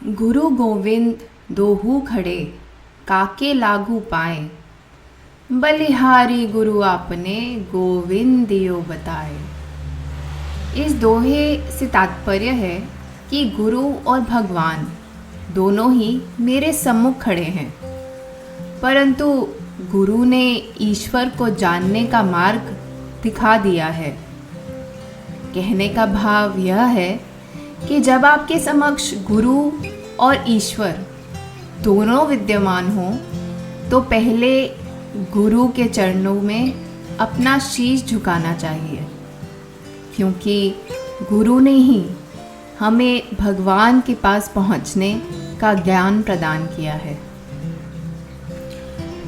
गुरु गोविंद दोहू खड़े काके लागू पाए, बलिहारी गुरु आपने गोविंद दियो बताए। इस दोहे से तात्पर्य है कि गुरु और भगवान दोनों ही मेरे सम्मुख खड़े हैं, परंतु गुरु ने ईश्वर को जानने का मार्ग दिखा दिया है। कहने का भाव यह है कि जब आपके समक्ष गुरु और ईश्वर दोनों विद्यमान हो तो पहले गुरु के चरणों में अपना शीश झुकाना चाहिए, क्योंकि गुरु ने ही हमें भगवान के पास पहुंचने का ज्ञान प्रदान किया है।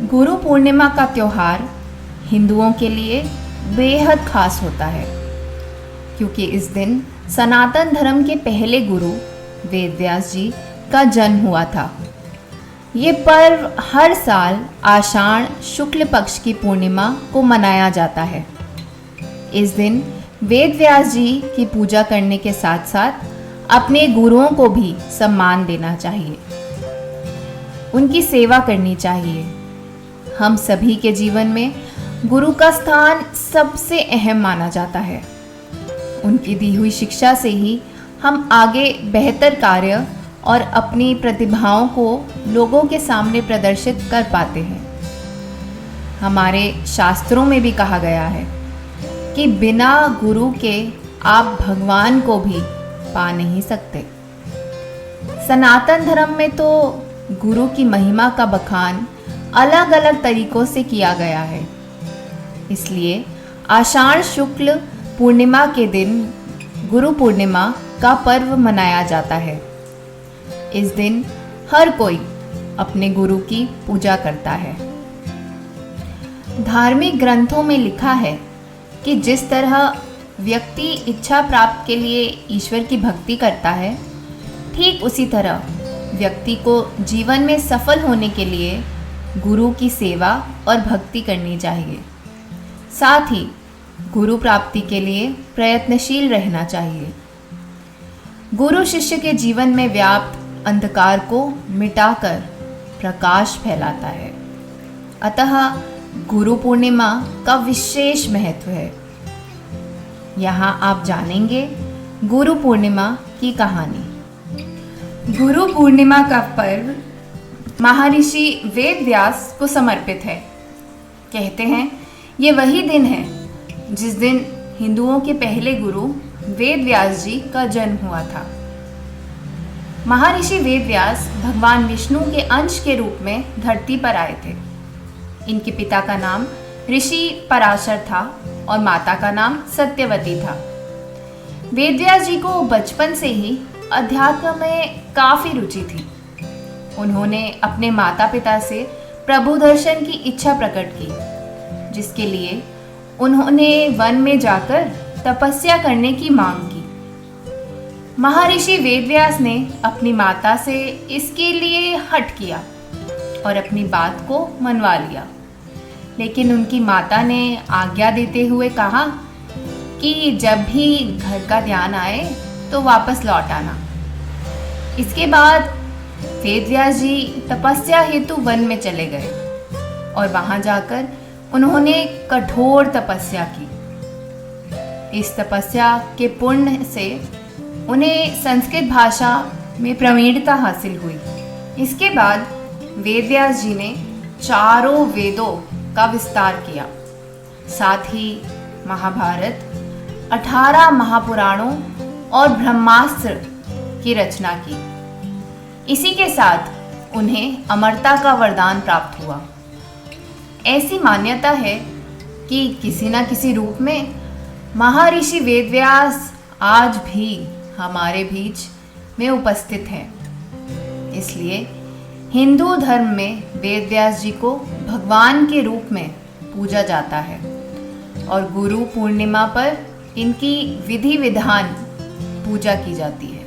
गुरु पूर्णिमा का त्यौहार हिंदुओं के लिए बेहद खास होता है, क्योंकि इस दिन सनातन धर्म के पहले गुरु वेदव्यास जी का जन्म हुआ था। ये पर्व हर साल आषाढ़ शुक्ल पक्ष की पूर्णिमा को मनाया जाता है। इस दिन वेदव्यास जी की पूजा करने के साथ साथ अपने गुरुओं को भी सम्मान देना चाहिए, उनकी सेवा करनी चाहिए। हम सभी के जीवन में गुरु का स्थान सबसे अहम माना जाता है। उनकी दी हुई शिक्षा से ही हम आगे बेहतर कार्य और अपनी प्रतिभाओं को लोगों के सामने प्रदर्शित कर पाते हैं। हमारे शास्त्रों में भी कहा गया है कि बिना गुरु के आप भगवान को भी पा नहीं सकते। सनातन धर्म में तो गुरु की महिमा का बखान अलग अलग तरीकों से किया गया है। इसलिए आषाढ़ शुक्ल पूर्णिमा के दिन गुरु पूर्णिमा का पर्व मनाया जाता है। इस दिन हर कोई अपने गुरु की पूजा करता है। धार्मिक ग्रंथों में लिखा है कि जिस तरह व्यक्ति इच्छा प्राप्त के लिए ईश्वर की भक्ति करता है, ठीक उसी तरह व्यक्ति को जीवन में सफल होने के लिए गुरु की सेवा और भक्ति करनी चाहिए। साथ ही गुरु प्राप्ति के लिए प्रयत्नशील रहना चाहिए। गुरु शिष्य के जीवन में व्याप्त अंधकार को मिटाकर प्रकाश फैलाता है। अतः गुरु पूर्णिमा का विशेष महत्व है। यहाँ आप जानेंगे गुरु पूर्णिमा की कहानी। गुरु पूर्णिमा का पर्व महर्षि वेदव्यास को समर्पित है। कहते हैं ये वही दिन है जिस दिन हिंदुओं के पहले गुरु वेदव्यास जी का जन्म हुआ था। महर्षि वेदव्यास भगवान विष्णु के अंश के रूप में धरती पर आए थे। इनके पिता का नाम ऋषि पराशर था और माता का नाम सत्यवती था। वेदव्यास जी को बचपन से ही अध्यात्म में काफ़ी रुचि थी। उन्होंने अपने माता पिता से प्रभु दर्शन की इच्छा प्रकट की, जिसके लिए उन्होंने वन में जाकर तपस्या करने की मांग की। महर्षि वेदव्यास ने अपनी माता से इसके लिए हठ किया और अपनी बात को मनवा लिया, लेकिन उनकी माता ने आज्ञा देते हुए कहा कि जब भी घर का ध्यान आए तो वापस लौट आना। इसके बाद वेदव्यास जी तपस्या हेतु वन में चले गए और वहां जाकर उन्होंने कठोर तपस्या की। इस तपस्या के पुण्य से उन्हें संस्कृत भाषा में प्रवीणता हासिल हुई। इसके बाद वेदव्यास जी ने चारों वेदों का विस्तार किया, साथ ही महाभारत, 18 महापुराणों और ब्रह्मास्त्र की रचना की। इसी के साथ उन्हें अमरता का वरदान प्राप्त हुआ। ऐसी मान्यता है कि किसी न किसी रूप में महर्षि वेदव्यास आज भी हमारे बीच में उपस्थित हैं। इसलिए हिंदू धर्म में वेदव्यास जी को भगवान के रूप में पूजा जाता है और गुरु पूर्णिमा पर इनकी विधि विधान पूजा की जाती है।